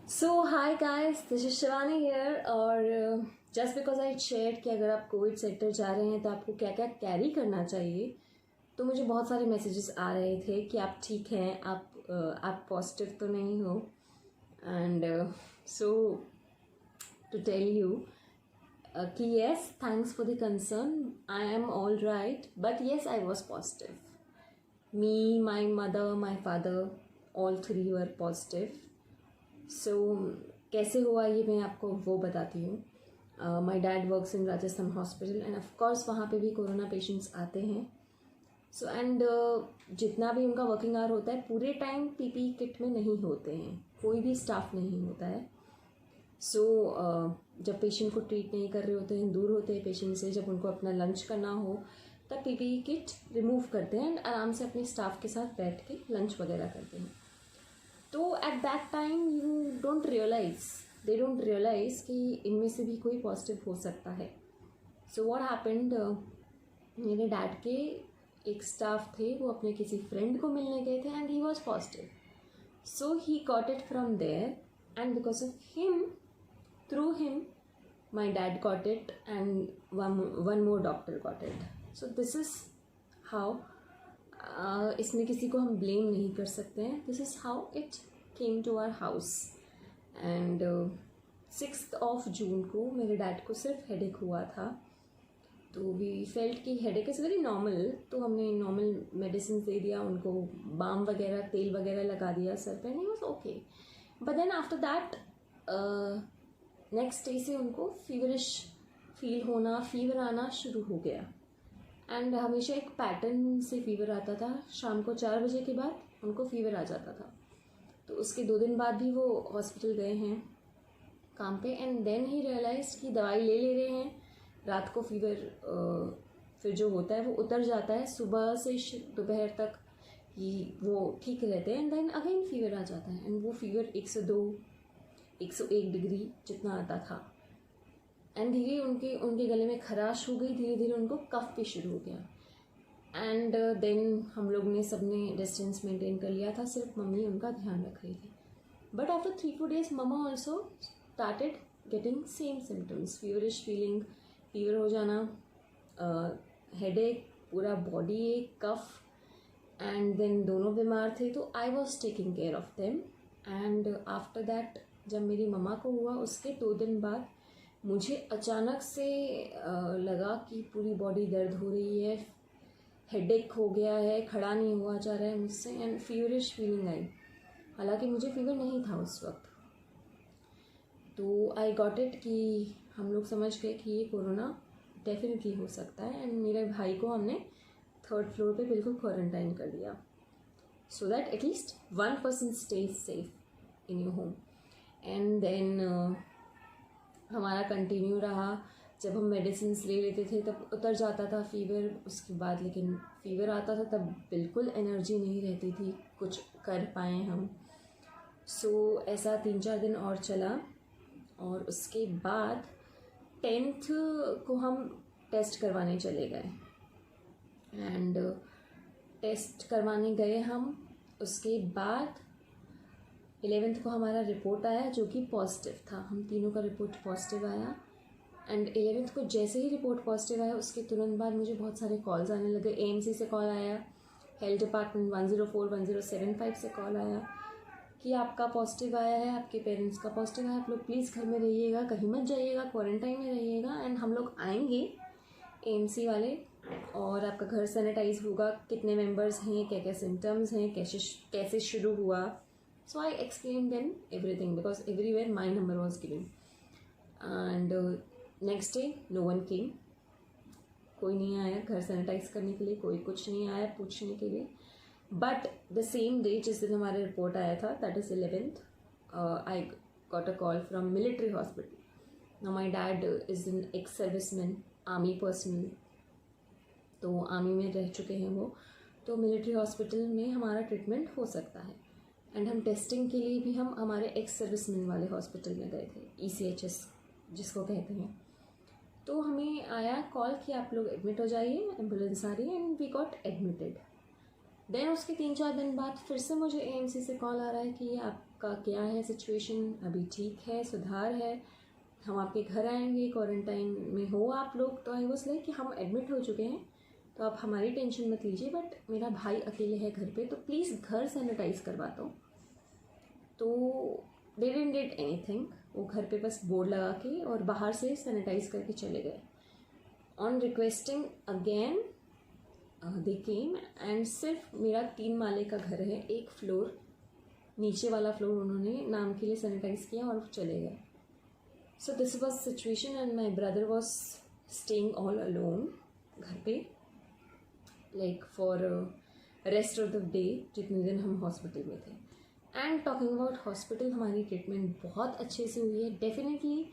So hi guys, this is Shivani here. और just because I share कि अगर आप कोविड सेक्टर जा रहे हैं तो आपको क्या क्या कैरी करना चाहिए, तो मुझे बहुत सारे मैसेजेस आ रहे थे कि आप ठीक हैं, आप पॉजिटिव तो नहीं हो। And so to tell you कि yes, thanks for the concern, I am all right, but yes I was positive. Me, my mother, my father, all three were positive. So कैसे हुआ ये मैं आपको वो बताती हूँ। My dad works in Rajasthan hospital and of course वहाँ पे भी कोरोना पेशेंट्स आते हैं। सो एंड जितना भी उनका वर्किंग आवर होता है पूरे टाइम पीपी किट में नहीं होते हैं, कोई भी स्टाफ नहीं होता है। सो जब पेशेंट को ट्रीट नहीं कर रहे होते हैं, दूर होते हैं पेशेंट से, जब उनको अपना लंच करना हो तब पीपी किट रिमूव करते हैं एंड आराम से अपने स्टाफ के साथ बैठ के लंच वगैरह करते हैं। तो at that time they don't realize कि इनमें से भी कोई पॉजिटिव हो सकता है। सो व्हाट हैपेंड, मेरे डैड के एक स्टाफ थे, वो अपने किसी फ्रेंड को मिलने गए थे and he was positive. So he got it from there and because of him, through him, my dad got it and one more doctor got it. So this is how, इसमें किसी को हम blame नहीं कर सकते हैं। This is how it came to our house. And 6 जून को मेरे डैड को सिर्फ हेडेक हुआ था, तो वी फेल्ट कि हेडेक इज़ वेरी नॉर्मल, तो हमने नॉर्मल मेडिसिन दे दिया उनको, बाम वगैरह, तेल वगैरह लगा दिया सर पे, he was okay. But then after that next day से उनको फीवरिश फील होना, फीवर आना शुरू हो गया। एंड हमेशा एक पैटर्न से फीवर आता था, शाम को 4 बजे के बाद उनको फीवर आ जाता था। तो उसके 2 दिन बाद भी वो हॉस्पिटल गए हैं काम पे एंड देन ही रियलाइज कि दवाई ले रहे हैं, रात को फीवर फिर जो होता है वो उतर जाता है, सुबह से दोपहर तक ही वो ठीक रहते हैं एंड देन अगेन फीवर आ जाता है। एंड वो फीवर 102, 101 डिग्री जितना आता था एंड धीरे उनके गले में खराश हो गई, धीरे धीरे उनको कफ भी शुरू हो गया। एंड देन हम लोग ने सबने डिस्टेंस मेंटेन कर लिया था, सिर्फ मम्मी उनका ध्यान रख रही थी। बट आफ्टर 3-4 days मम्मा also started getting same symptoms, feverish feeling, fever हो जाना, हेडेक, पूरा बॉडी एक, कफ। एंड देन दोनों बीमार थे, तो I was taking care of them. And after that जब मेरी मम्मा को हुआ उसके 2 दिन बाद मुझे अचानक से लगा कि पूरी बॉडी दर्द हो रही है, हेडेक हो गया है, खड़ा नहीं हुआ जा रहा है मुझसे एंड फीवरिश फीलिंग आई। हालांकि मुझे फीवर नहीं था उस वक्त। तो आई गॉट इट कि हम लोग समझ गए कि ये कोरोना डेफिनेटली हो सकता है एंड मेरे भाई को हमने 3rd फ्लोर पे बिल्कुल क्वारंटाइन कर दिया, so that at least 1 person stay safe in your home. And then हमारा कंटिन्यू रहा, जब हम मेडिसिन ले लेते थे तब उतर जाता था फीवर, उसके बाद लेकिन फीवर आता था तब बिल्कुल एनर्जी नहीं रहती थी कुछ कर पाएँ हम। सो ऐसा 3-4 दिन और चला और उसके बाद 10th को हम टेस्ट करवाने चले गए एंड टेस्ट करवाने गए हम। उसके बाद 11th को हमारा रिपोर्ट आया जो कि पॉजिटिव था, हम तीनों का रिपोर्ट पॉजिटिव आया। एंड 11th को जैसे ही रिपोर्ट पॉजिटिव आया उसके तुरंत बाद मुझे बहुत सारे कॉल्स आने लगे। एएमसी से कॉल आया, हेल्थ डिपार्टमेंट 104, 1075 से कॉल आया कि आपका पॉजिटिव आया है, आपके पेरेंट्स का पॉजिटिव है, आप लोग प्लीज़ घर में रहिएगा, कहीं मत जाइएगा, क्वारंटाइन में रहिएगा एंड हम लोग आएंगे एएमसी वाले और आपका घर सैनिटाइज होगा, कितने मेंबर्स हैं, क्या क्या सिम्टम्स हैं, कैसे शुरू हुआ। So I explained them everything because everywhere my number was given. And next day no one came. कोई नहीं आया घर सैनिटाइज करने के लिए, कोई कुछ नहीं आया पूछने के लिए। बट द सेम डे जिस दिन हमारा रिपोर्ट आया था, that is 11th, I got a call from military hospital. Now my dad is an ex serviceman, army personnel, तो आर्मी में रह चुके हैं वो, तो मिलिट्री हॉस्पिटल में हमारा ट्रीटमेंट हो सकता है। एंड हम टेस्टिंग के लिए भी हम हमारे एक्स सर्विसमैन वाले हॉस्पिटल में गए थे, ECHS जिसको कहते हैं। तो हमें आया कॉल कि आप लोग एडमिट हो जाइए, एम्बुलेंस आ रही है and we got admitted. Then उसके 3-4 दिन बाद फिर से मुझे एएमसी से कॉल आ रहा है कि आप आपका क्या है सिचुएशन, अभी ठीक है, सुधार है, हम आपके घर आएंगे, क्वारंटाइन में हो आप लोग। तो आई वाज लाइक कि हम एडमिट हो चुके हैं तो आप हमारी टेंशन मत लीजिए, बट मेरा भाई अकेले है घर पे तो प्लीज़ घर सैनिटाइज करवा दो। तो दे डिडंट डिड एनीथिंग, वो घर पे बस बोर्ड लगा के और बाहर से सैनिटाइज करके चले गए। On requesting again they came and सिर्फ मेरा 3 माले का घर है, एक फ्लोर, नीचे वाला फ्लोर उन्होंने नाम के लिए सैनिटाइज किया और चले गए। So this was situation and my brother was staying all alone घर पे, like for rest of the day जितने दिन हम हॉस्पिटल में थे। एंड टॉकिंग अबाउट हॉस्पिटल, हमारी ट्रीटमेंट बहुत अच्छे से हुई है। Definitely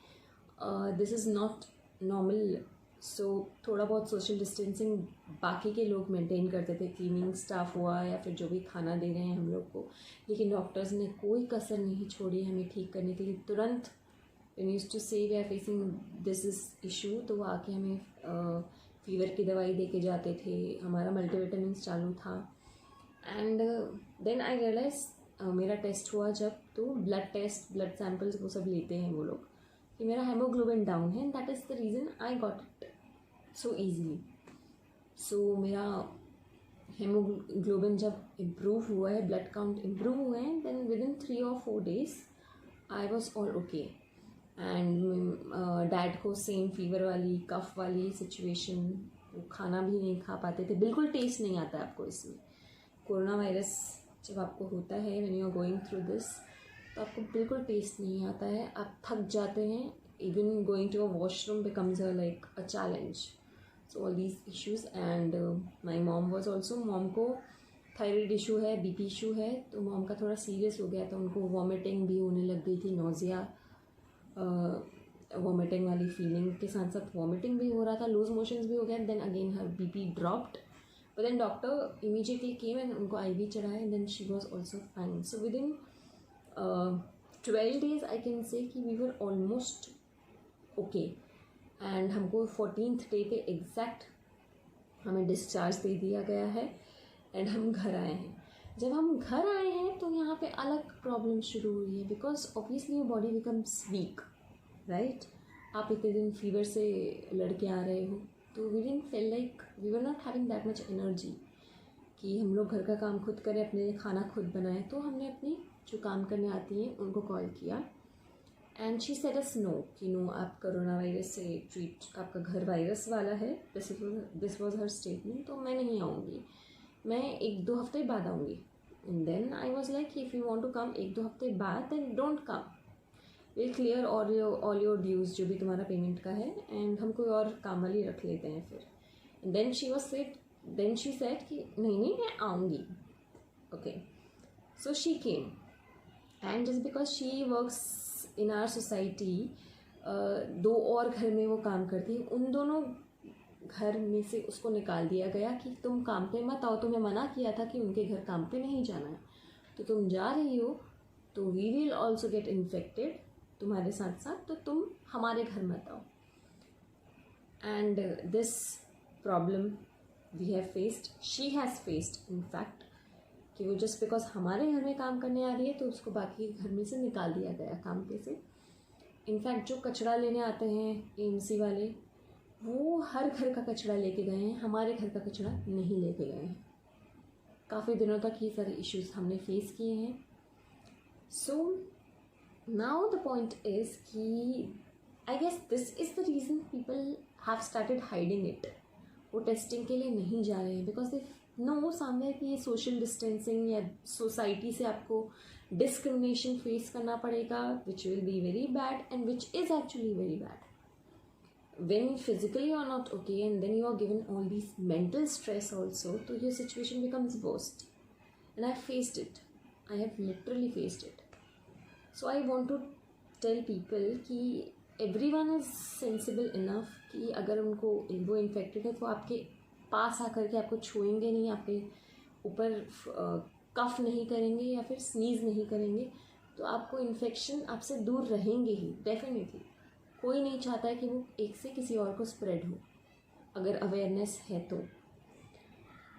this is not normal, so थोड़ा बहुत सोशल डिस्टेंसिंग बाकी के लोग मेंटेन करते थे, क्लीनिंग स्टाफ हुआ या फिर जो भी खाना दे रहे हैं हम लोग को, लेकिन डॉक्टर्स ने कोई कसर नहीं छोड़ी हमें ठीक करने के लिए। तुरंत when used to say we are facing this issue, तो वो आके हमें फीवर की दवाई दे के जाते थे, हमारा मल्टीविटामिन्स चालू था। एंड देन आई रियलाइज, मेरा टेस्ट हुआ जब, तो ब्लड टेस्ट, ब्लड सैम्पल्स वो सब लेते हैं वो लोग, कि मेरा हेमोग्लोबिन डाउन है, and that is the reason I got it so easily. So मेरा हेमोग्लोबिन जब इम्प्रूव हुआ है, ब्लड काउंट इम्प्रूव हुए हैं, then within 3 or 4 days I was all okay. And dad को सेम फीवर वाली, cough वाली सिचुएशन, वो खाना भी नहीं खा पाते थे, बिल्कुल टेस्ट नहीं आता है आपको इसमें। कोरोना वायरस जब आपको होता है, when you are going through this, तो आपको बिल्कुल टेस्ट नहीं आता है, आप थक जाते हैं, even going to a washroom becomes like a challenge. So all these issues and my mom was also, mom को थायराइड इशू है, बीपी इशू है, तो मॉम का थोड़ा सीरियस हो गया था, उनको वॉमिटिंग भी होने लग गई थी, नोजिया, वॉमिटिंग वाली फीलिंग के साथ साथ वॉमिटिंग भी हो रहा था, लूज मोशंस भी हो गया। Then again her BP dropped, but then doctor immediately came and उनको IV चढ़ाया, and then she was also fine. So within 12 days I can say कि we were almost okay. And हमको 14th day पे exact हमें discharge दे दिया गया है and हम घर आए हैं। जब हम घर आए हैं तो यहाँ पे अलग प्रॉब्लम शुरू हुई है, because obviously your body becomes week, right. आप इतने दिन फीवर से लड़के आ रहे हो, तो we didn't feel like, we were not having that much energy कि हम लोग घर का काम खुद करें, अपने लिए खाना खुद बनाएं। तो हमने अपनी जो काम करने आती हैं उनको कॉल किया, and she said us know, कि नो, आप कोरोना वायरस से ट्रीट, आपका घर वायरस वाला है, दिस वॉज हर स्टेटमेंट, तो मैं नहीं आऊँगी, मैं 1-2 हफ्ते बाद आऊँगी। And then I was like, if you want to come 1-2 हफ्ते बाद, then don't come, will clear all your dues जो भी तुम्हारा पेमेंट का है, एंड हम कोई और काम वाली रख लेते हैं फिर। देन शी सेड कि नहीं मैं आऊँगी। Okay, so she came, and just because she works in our society, 2 और घर में वो काम करती है, उन दोनों घर में से उसको निकाल दिया गया कि तुम काम पे मत आओ, तुम्हें मना किया था कि उनके घर काम पे नहीं जाना है, तो तुम जा रही हो तो we will also get infected तुम्हारे साथ साथ, तो तुम हमारे घर मत आओ। And this problem we have faced, she has faced in fact, कि वो जस्ट बिकॉज हमारे घर में काम करने आ रही है तो उसको बाकी घर में से निकाल दिया गया काम पे से। इनफैक्ट जो कचरा लेने आते हैं AMC वाले, वो हर घर का कचरा लेके गए हैं, हमारे घर का कचरा नहीं लेके गए हैं। काफ़ी दिनों तक ये सारे इश्यूज हमने फेस किए हैं। So now the point is कि I guess this is the reason people have started hiding it. वो टेस्टिंग के लिए नहीं जा रहे हैं बिकॉज दे नो सामने कि ये सोशल डिस्टेंसिंग या सोसाइटी से आपको डिस्क्रिमिनेशन फेस करना पड़ेगा, which will be very bad and which is actually very bad. When physically you are not okay and then you are given all these mental stress also, so your situation becomes worst. And I faced it. I have literally faced it. So I want to tell people कि everyone is sensible enough कि अगर उनको वो infected है तो आपके पास आकर के आपको छुएंगे नहीं, आपके ऊपर कफ नहीं करेंगे या फिर स्नीज नहीं करेंगे, तो आपको इन्फेक्शन आपसे दूर रहेंगे ही डेफिनेटली। कोई नहीं चाहता है कि वो एक से किसी और को स्प्रेड हो, अगर अवेयरनेस है तो।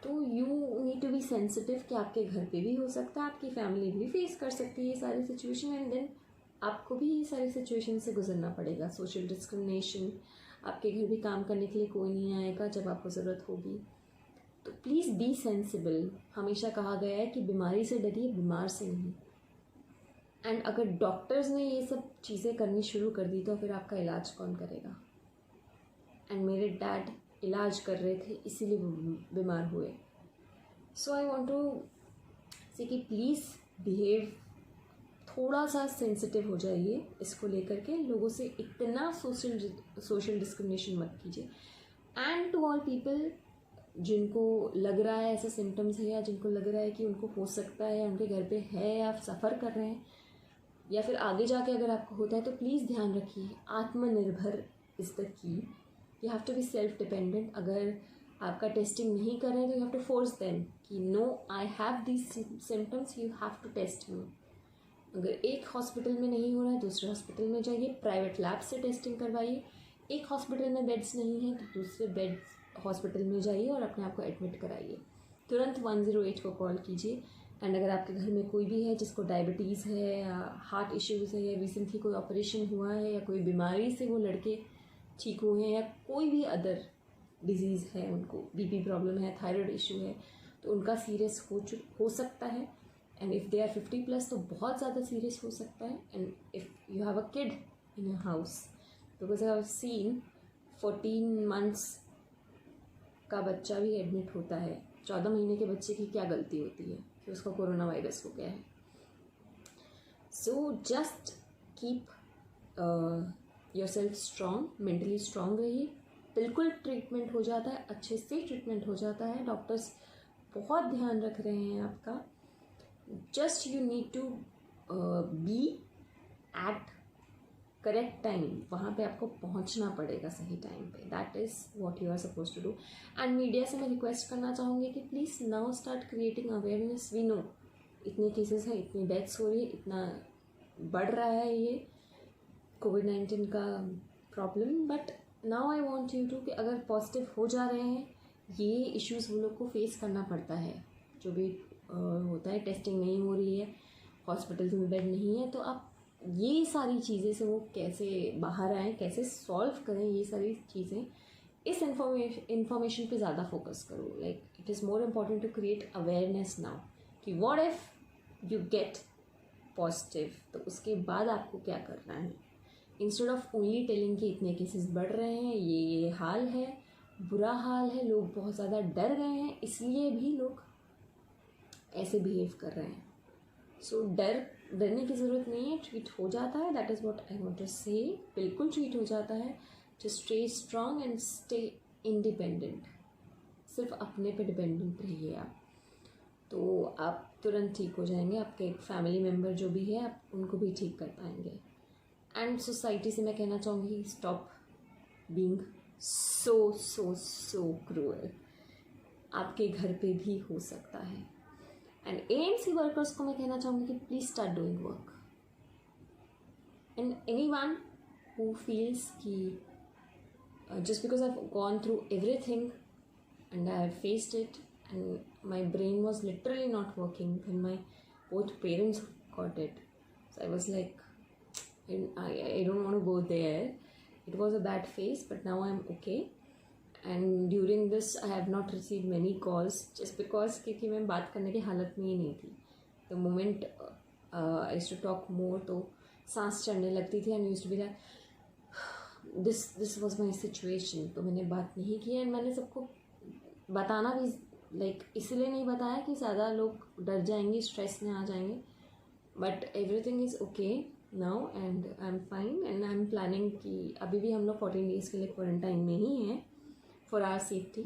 तो you need to be sensitive कि आपके घर पे भी हो सकता है, आपकी फैमिली भी फेस कर सकती है ये सारी सिचुएशन, एंड देन आपको भी ये सारी सिचुएशन से गुजरना पड़ेगा. सोशल डिस्क्रिमिनेशन, आपके घर भी काम करने के लिए कोई नहीं आएगा जब आपको ज़रूरत होगी. तो प्लीज़ बी सेंसिबल. हमेशा कहा गया है कि बीमारी से डरिए, बीमार से नहीं. एंड अगर डॉक्टर्स ने ये सब चीज़ें करनी शुरू कर दी तो फिर आपका इलाज कौन करेगा. एंड मेरे डैड इलाज कर रहे थे इसीलिए वो बीमार हुए. सो आई वॉन्ट टू से कि प्लीज़ बिहेव, थोड़ा सा सेंसिटिव हो जाइए इसको लेकर के. लोगों से इतना सोशल डिस्क्रिमिनेशन मत कीजिए. एंड टू ऑल पीपल जिनको लग रहा है ऐसे सिम्टम्स है, या जिनको लग रहा है कि उनको हो सकता है, या उनके घर पे है, या सफ़र कर रहे हैं, या फिर आगे जाके अगर आपको होता है, तो प्लीज़ ध्यान रखिए, आत्मनिर्भर is the key. You have to be self dependent. अगर आपका टेस्टिंग नहीं कर रहे हैं तो you have to force them कि no, I have these symptoms, you have to test me. अगर एक हॉस्पिटल में नहीं हो रहा है दूसरे हॉस्पिटल में जाइए, प्राइवेट लैब से टेस्टिंग करवाइए. एक हॉस्पिटल में बेड्स नहीं हैं तो दूसरे बेड हॉस्पिटल में जाइए और अपने आप को एडमिट कराइए. तुरंत 108 को कॉल कीजिए. एंड अगर आपके घर में कोई भी है जिसको डायबिटीज़ है, या हार्ट इश्यूज़ है, या रिसेंटली कोई ऑपरेशन हुआ है, या कोई बीमारी से वो लड़के ठीक हुए हैं, या कोई भी अदर डिजीज़ है, उनको बीपी प्रॉब्लम है, थायराइड इशू है, तो उनका सीरियस हो सकता है. एंड इफ़ दे आर 50+ तो बहुत ज़्यादा सीरियस हो सकता है. And if you have a kid in your house, because I have seen 14 months का बच्चा भी एडमिट होता है. 14 महीने के बच्चे की क्या गलती होती है कि उसको कोरोना वायरस हो गया है. So just keep yourself strong, mentally strong रहिए. बिल्कुल ट्रीटमेंट हो जाता है, अच्छे से ट्रीटमेंट हो जाता है. डॉक्टर्स बहुत ध्यान रख रहे हैं आपका. Just you need to be at correct time. वहाँ पे आपको पहुँचना पड़ेगा सही टाइम पे. That is what you are suppose to do. And media से मैं रिक्वेस्ट करना चाहूँगी कि please now start creating awareness. We know इतने केसेस हैं, इतनी डेथ्स हो रही है, इतना बढ़ रहा है ये कोविड-19 का problem. But now I want you to कि अगर पॉजिटिव हो जा रहे हैं, ये इश्यूज़ वो लोग को फेस करना पड़ता है. जो भी होता है, टेस्टिंग नहीं हो रही है, हॉस्पिटल्स में बेड नहीं है, तो आप ये सारी चीज़ें से वो कैसे बाहर आएँ, कैसे सॉल्व करें, ये सारी चीज़ें, इस इंफॉर्मेशन पे ज़्यादा फोकस करो. Like it is more important to create awareness now कि what if you get positive, तो उसके बाद आपको क्या करना है. इंस्टेड ऑफ ओनली टेलिंग कि इतने केसेस बढ़ रहे हैं, ये हाल है, बुरा हाल है, लोग बहुत ज़्यादा डर गए हैं, इसलिए भी लोग ऐसे बिहेव कर रहे हैं. सो डरने की ज़रूरत नहीं है. ट्रीट हो जाता है. That is what I want to say. बिल्कुल ट्रीट हो जाता है. Just stay strong and stay independent. सिर्फ अपने पे डिपेंडेंट रहिए आप, तो आप तुरंत ठीक हो जाएंगे. आपके एक फैमिली मेम्बर जो भी है, आप उनको भी ठीक कर पाएंगे. एंड सोसाइटी से मैं कहना चाहूँगी, स्टॉप बीइंग सो क्रूअल. आपके घर पे भी हो सकता है. एंड एएमसी वर्कर्स को मैं कहना चाहूँगी कि please start doing work. And anyone who feels कि just because I have gone through everything and I have faced it and my brain was literally not working when my both parents got it. So I was like, I don't want to go there. It was a bad phase, but now I'm okay. And during this I have not receive many calls just because क्योंकि मैं बात करने की हालत में ही नहीं थी. The moment I used to talk more तो सांस चढ़ने लगती थी. And used to be that this was my situation. तो मैंने बात नहीं की. एंड मैंने सबको बताना भी लाइक इसलिए नहीं बताया कि ज़्यादा लोग डर जाएंगे, स्ट्रेस में आ जाएंगे. But everything is okay now and I am fine. And I am planning कि अभी भी हम लोग 14 days के लिए क्वारंटाइन में ही हैं for our safety.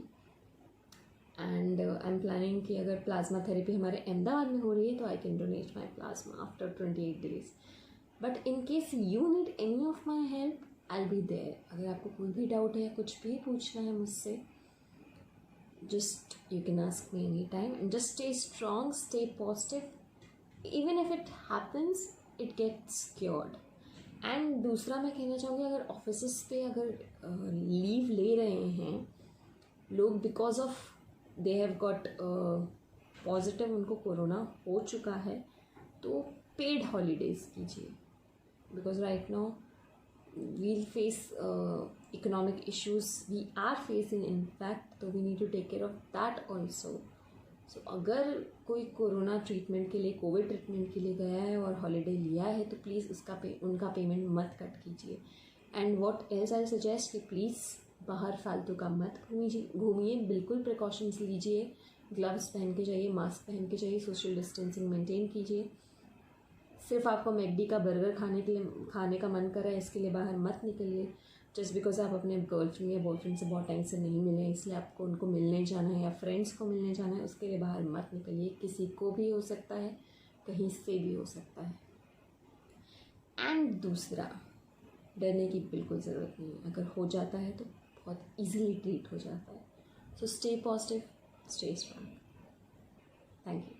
And I am planning कि अगर प्लाज्मा थेरेपी हमारे अहमदाबाद में हो रही है तो I can donate my plasma after 28 days. But in case you need any of my help, I will be there. अगर आपको कोई भी डाउट है, कुछ भी पूछना है मुझसे, just you can ask me anytime. And just stay strong, stay positive. Even if it happens, it gets cured. And दूसरा मैं कहना चाहूँगी, अगर ऑफिस पे अगर लीव ले रहे हैं लोग because of they have got positive, उनको कोरोना हो चुका है, तो पेड हॉलीडेज़ कीजिए, because right now we'll face economic issues, we are facing in fact, तो we need to take care of that also. So अगर कोई कोरोना ट्रीटमेंट के लिए, कोविड ट्रीटमेंट के लिए गया है और हॉलीडे लिया है, तो प्लीज़ उनका पेमेंट मत कट कीजिए. And what else I suggest कि प्लीज़ बाहर फालतू का मत घूमिए, बिल्कुल प्रिकॉशंस लीजिए, ग्लव्स पहन के जाइए, मास्क पहन के जाइए, सोशल डिस्टेंसिंग मेंटेन कीजिए. सिर्फ आपको मैकडी का बर्गर खाने का मन कर रहा है, इसके लिए बाहर मत निकलिए. जस्ट बिकॉज आप अपने गर्लफ्रेंड या बॉयफ्रेंड से बहुत टाइम से नहीं मिले, इसलिए आपको उनको मिलने जाना है या फ्रेंड्स को मिलने जाना है, उसके लिए बाहर मत निकलिए. किसी को भी हो सकता है, कहीं से भी हो सकता है. एंड दूसरा, डरने की बिल्कुल ज़रूरत नहीं है. अगर हो जाता है तो बहुत ईजिली ट्रीट हो जाता है. So stay positive, stay strong. Thank you.